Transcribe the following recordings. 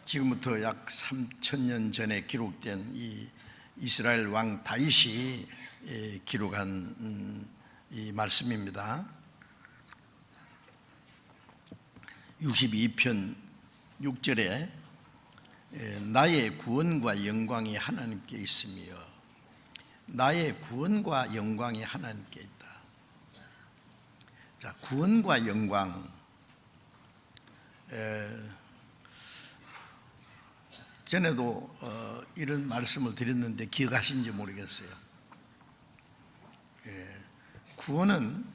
지금부터 약 3,000년 전에 기록된 이 이스라엘 왕 다윗이 기록한 이 말씀입니다. 62편 6절에 나의 구원과 영광이 하나님께 있으며 나의 구원과 영광이 하나님께 있다. 자, 구원과 영광, 전에도 이런 말씀을 드렸는데 기억하시는지 모르겠어요. 구원은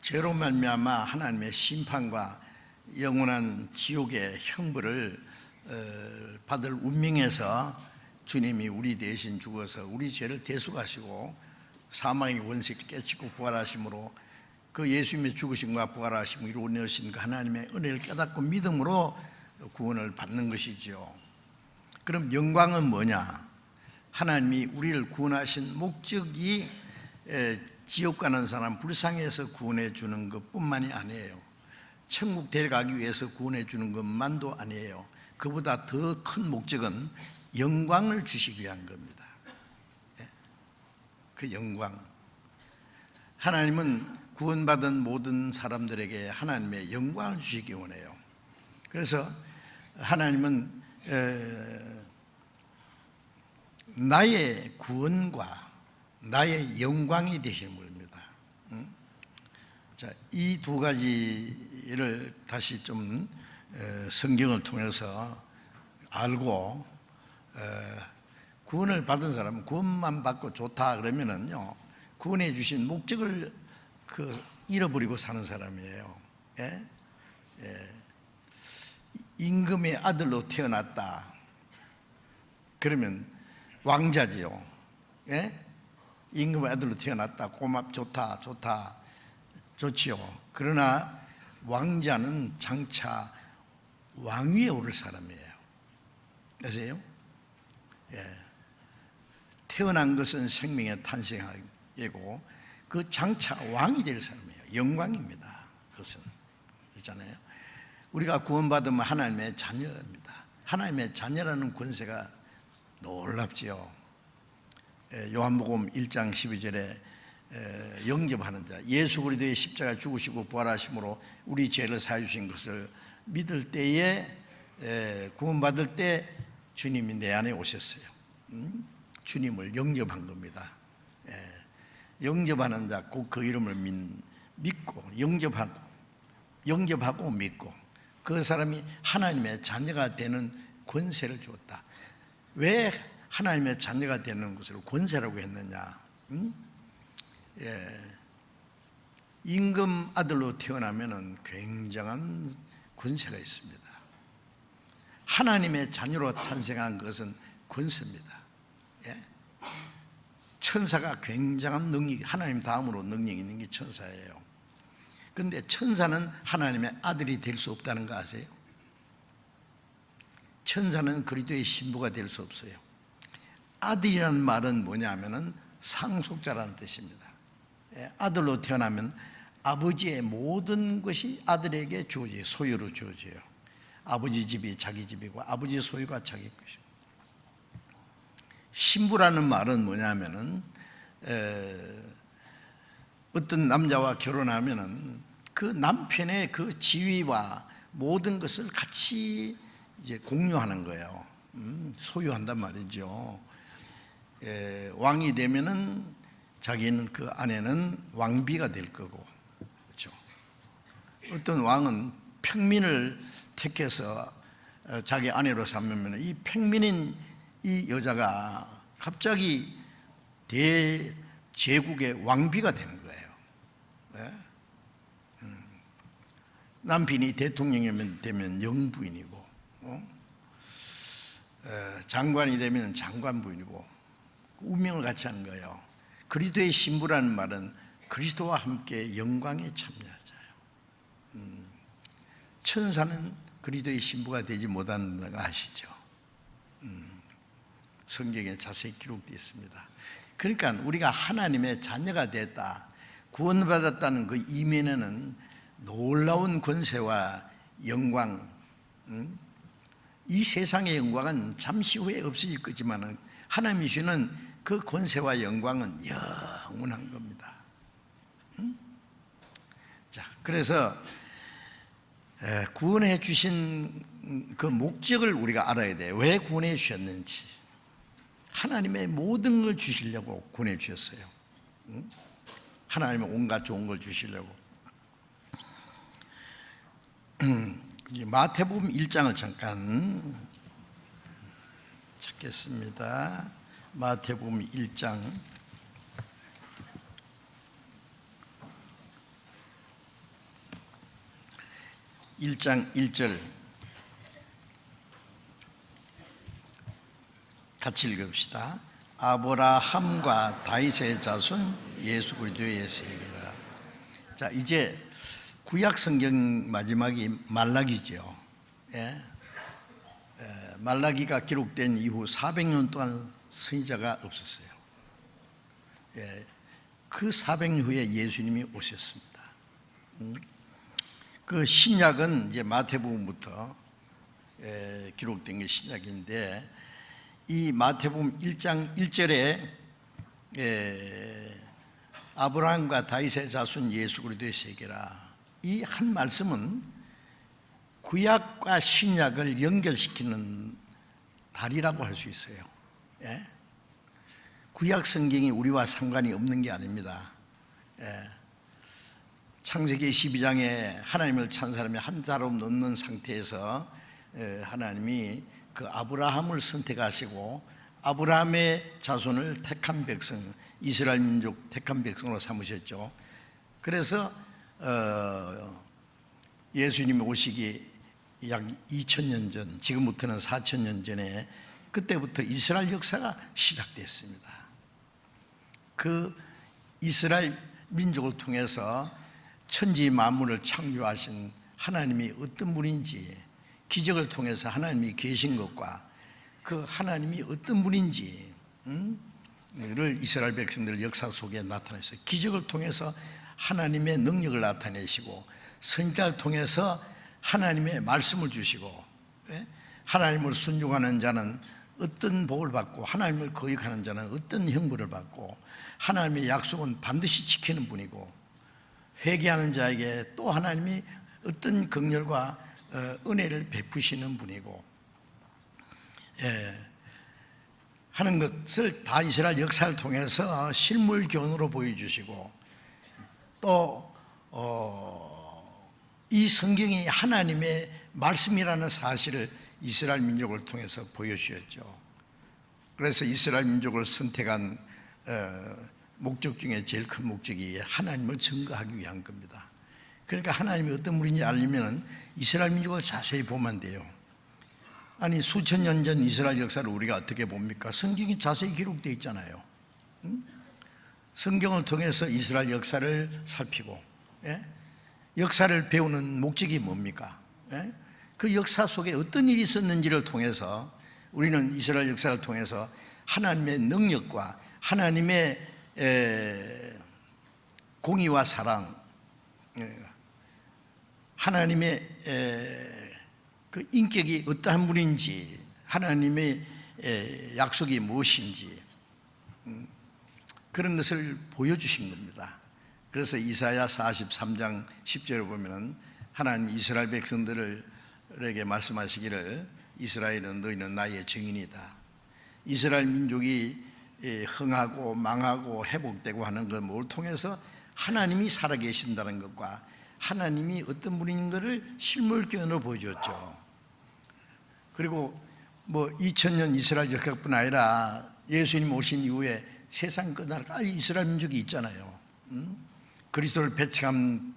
죄로 말미암아 하나님의 심판과 영원한 지옥의 형벌을 받을 운명에서 주님이 우리 대신 죽어서 우리 죄를 대속하시고 사망의 권세를 깨치고 부활하심으로 그 예수님의 죽으심과 부활하심을 이루어내신 그 하나님의 은혜를 깨닫고 믿음으로 구원을 받는 것이죠. 그럼 영광은 뭐냐? 하나님이 우리를 구원하신 목적이 지옥 가는 사람 불쌍해서 구원해 주는 것뿐만이 아니에요. 천국 데려가기 위해서 구원해 주는 것만도 아니에요. 그보다 더 큰 목적은 영광을 주시기 위한 겁니다. 그 영광, 하나님은 구원받은 모든 사람들에게 하나님의 영광을 주시기 원해요. 그래서 하나님은 나의 구원과 나의 영광이 되시는 겁니다. 자, 이 두 가지를 다시 좀 성경을 통해서 알고, 구원을 받은 사람은 구원만 받고 좋다 그러면은요, 구원해 주신 목적을 잃어버리고 사는 사람이에요. 임금의 아들로 태어났다 그러면 왕자지요. 임금의 아들로 태어났다, 고맙, 좋다, 좋지요. 그러나 왕자는 장차 왕위에 오를 사람이에요. 아세요? 태어난 것은 생명의 탄생이고 그 장차 왕이 될 사람이에요. 영광입니다. 그것은 있잖아요. 우리가 구원받으면 하나님의 자녀입니다. 하나님의 자녀라는 권세가 놀랍지요. 요한복음 1장 12절에 영접하는 자, 예수 그리스도의 십자가 죽으시고 부활하심으로 우리 죄를 사해 주신 것을 믿을 때에, 구원받을 때 주님이 내 안에 오셨어요. 주님을 영접한 겁니다. 영접하는 자, 꼭 그 이름을 믿고 영접하고 믿고 그 사람이 하나님의 자녀가 되는 권세를 주었다. 왜 하나님의 자녀가 되는 것을 권세라고 했느냐? 임금 아들로 태어나면 굉장한 권세가 있습니다. 하나님의 자녀로 탄생한 것은 권세입니다. 천사가 굉장한 능력이, 하나님 다음으로 능력이 있는 게 천사예요. 그런데 천사는 하나님의 아들이 될 수 없다는 거 아세요? 천사는 그리스도의 신부가 될 수 없어요. 아들이라는 말은 뭐냐면은 상속자라는 뜻입니다. 아들로 태어나면 아버지의 모든 것이 아들에게 주어져요. 소유로 주어져요. 아버지 집이 자기 집이고 아버지 소유가 자기 것이고. 신부라는 말은 뭐냐면은 어떤 남자와 결혼하면은 그 남편의 그 지위와 모든 것을 같이 이제 공유하는 거예요. 소유한단 말이죠. 왕이 되면은 자기는, 그 아내는 왕비가 될 거고, 그렇죠? 어떤 왕은 평민을 택해서 자기 아내로 삼으면 이 평민인 이 여자가 갑자기 대제국의 왕비가 되는 거예요. 남편이 대통령이 되면 영부인이고, 장관이 되면 장관부인이고, 운명을 같이 하는 거예요. 그리스도의 신부라는 말은 그리스도와 함께 영광에 참여하자요. 천사는 그리스도의 신부가 되지 못하는 거 아시죠? 성경에 자세히 기록되어 있습니다. 그러니까 우리가 하나님의 자녀가 됐다, 구원받았다는 그 이면에는 놀라운 권세와 영광, 이 세상의 영광은 잠시 후에 없어질 거지만 하나님이 주는 그 권세와 영광은 영원한 겁니다. 자, 그래서 구원해 주신 그 목적을 우리가 알아야 돼요. 왜 구원해 주셨는지. 하나님의 모든 걸 주시려고 구원해 주셨어요. 하나님의 온갖 좋은 걸 주시려고. 마태복음 1장을 잠깐 찾겠습니다. 마태복음 1장 1절 같이 읽읍시다. 아브라함과 다윗의 자손 예수 그리스도의 세계라. 자, 이제 구약 성경 마지막이 말라기죠. 예? 말라기가 기록된 이후 400년 동안 선지자가 없었어요. 예, 그 400년 후에 예수님이 오셨습니다. 그 신약은 이제 마태복음부터 기록된 게 신약인데, 이 마태복음 1장 1절에 아브라함과 다윗의 자손 예수 그리스도의 세계라, 이 한 말씀은 구약과 신약을 연결시키는 다리라고 할 수 있어요. 예? 구약 성경이 우리와 상관이 없는 게 아닙니다. 예. 창세기 12장에 하나님을 찬 사람이 한 사람 없는 상태에서 하나님이 그 아브라함을 선택하시고 아브라함의 자손을 택한 백성, 이스라엘 민족 택한 백성으로 삼으셨죠. 그래서 예수님이 오시기 약 2000년 전, 지금부터는 4000년 전에 그때부터 이스라엘 역사가 시작됐습니다. 그 이스라엘 민족을 통해서 천지 만물을 창조하신 하나님이 어떤 분인지, 기적을 통해서 하나님이 계신 것과 그 하나님이 어떤 분인지 를 이스라엘 백성들 역사 속에 나타내셨어요. 기적을 통해서 하나님의 능력을 나타내시고, 선지자를 통해서 하나님의 말씀을 주시고, 하나님을 순종하는 자는 어떤 복을 받고 하나님을 거역하는 자는 어떤 형벌을 받고, 하나님의 약속은 반드시 지키는 분이고, 회개하는 자에게 또 하나님이 어떤 긍휼과 은혜를 베푸시는 분이고, 하는 것을 다 이스라엘 역사를 통해서 실물교훈으로 보여주시고, 또 이 성경이 하나님의 말씀이라는 사실을 이스라엘 민족을 통해서 보여주셨죠. 그래서 이스라엘 민족을 선택한 목적 중에 제일 큰 목적이 하나님을 증거하기 위한 겁니다. 그러니까 하나님이 어떤 분인지 알려면 이스라엘 민족을 자세히 보면 돼요. 아니, 수천 년 전 이스라엘 역사를 우리가 어떻게 봅니까? 성경이 자세히 기록되어 있잖아요. 성경을 통해서 이스라엘 역사를 살피고, 역사를 배우는 목적이 뭡니까? 그 역사 속에 어떤 일이 있었는지를 통해서 우리는 이스라엘 역사를 통해서 하나님의 능력과 하나님의 공의와 사랑, 하나님의 그 인격이 어떠한 분인지, 하나님의 약속이 무엇인지, 그런 것을 보여주신 겁니다. 그래서 이사야 43장 10절을 보면 하나님 이스라엘 백성들에게 말씀하시기를, 이스라엘은 너희는 나의 증인이다. 이스라엘 민족이 흥하고 망하고 회복되고 하는 것을 통해서 하나님이 살아계신다는 것과 하나님이 어떤 분인 것을 실물교훈으로 보여줬죠. 그리고 2000년 이스라엘 역사뿐 아니라 예수님 오신 이후에 세상 끝날까지 이스라엘 민족이 있잖아요. 그리스도를 배척한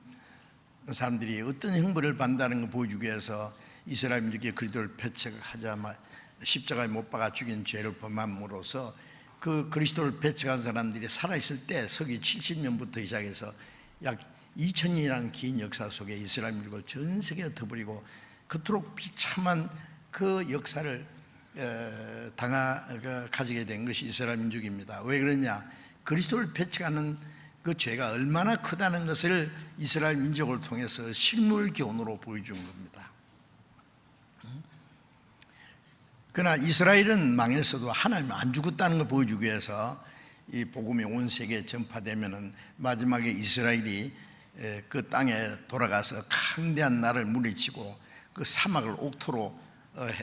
사람들이 어떤 형벌을 받는다는 걸 보여주기 위해서 이스라엘 민족이 그리스도를 배척하자마 십자가에 못 박아 죽인 죄를 범함으로써 그 그리스도를 배척한 사람들이 살아있을 때 서기 70년부터 시작해서 약 2000년이라는 긴 역사 속에 이스라엘 민족을 전 세계에 터버리고 그토록 비참한 그 역사를 가지게 된 것이 이스라엘 민족입니다. 왜 그러냐? 그리스도를 배척하는 그 죄가 얼마나 크다는 것을 이스라엘 민족을 통해서 실물 교훈으로 보여준 겁니다. 그러나 이스라엘은 망했어도 하나님은 안 죽었다는 걸 보여주기 위해서 이 복음이 온 세계에 전파되면은 마지막에 이스라엘이 그 땅에 돌아가서 강대한 나라를 물리치고 그 사막을 옥토로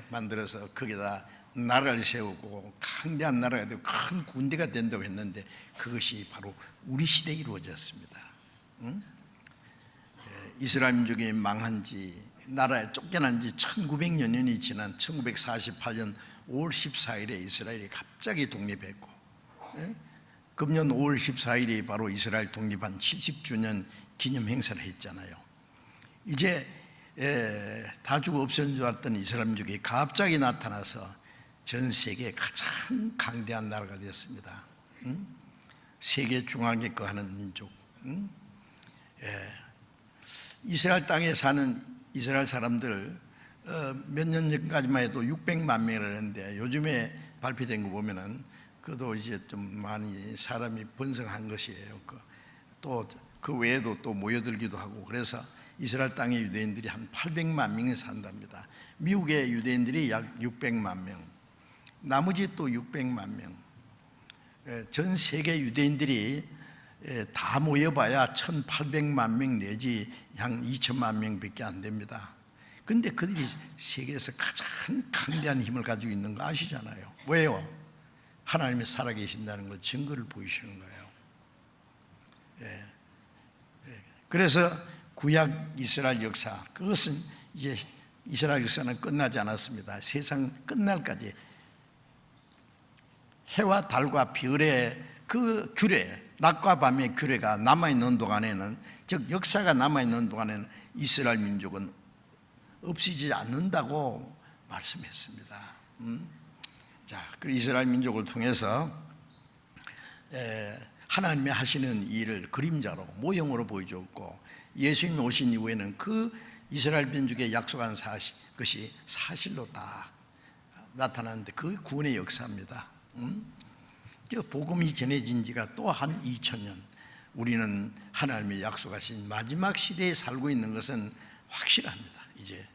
만들어서 거기다 나라를 세우고 강대한 나라가 되고 큰 군대가 된다고 했는데 그것이 바로 우리 시대에 이루어졌습니다. 이스라엘 민족이 망한 지, 나라에 쫓겨난 지 1900여 년이 지난 1948년 5월 14일에 이스라엘이 갑자기 독립했고, 금년 5월 14일이 바로 이스라엘 독립한 70주년 기념 행사를 했잖아요. 이제 다 죽어 없어진 줄 알았던 이스라엘 민족이 갑자기 나타나서 전 세계에 가장 강대한 나라가 되었습니다. 세계 중앙에 거하는 민족. 이스라엘 땅에 사는 이스라엘 사람들 몇 년 전까지만 해도 600만 명이라 했는데 요즘에 발표된 거 보면은 그도 이제 좀 많이 사람이 번성한 것이에요. 또 그 외에도 또 모여들기도 하고, 그래서 이스라엘 땅의 유대인들이 한 800만 명이 산답니다. 미국의 유대인들이 약 600만 명, 나머지 또 600만 명, 전 세계 유대인들이 다 모여봐야 1800만 명 내지 한 2000만 명밖에 안 됩니다. 그런데 그들이 세계에서 가장 강대한 힘을 가지고 있는 거 아시잖아요. 왜요? 하나님이 살아계신다는 걸 증거를 보이시는 거예요. 그래서 구약 이스라엘 역사, 그것은 이제 이스라엘 역사는 끝나지 않았습니다. 세상 끝날까지 해와 달과 별의 그 규례, 낮과 밤의 규례가 남아있는 동안에는, 즉 역사가 남아있는 동안에는 이스라엘 민족은 없어지지 않는다고 말씀했습니다. 자, 그 이스라엘 민족을 통해서 하나님이 하시는 일을 그림자로, 모형으로 보여줬고, 예수님이 오신 이후에는 그 이스라엘 민족의 약속한 것이 사실로 다 나타나는데 그 구원의 역사입니다. 저 복음이 전해진 지가 또 한 2000년, 우리는 하나님이 약속하신 마지막 시대에 살고 있는 것은 확실합니다. 이제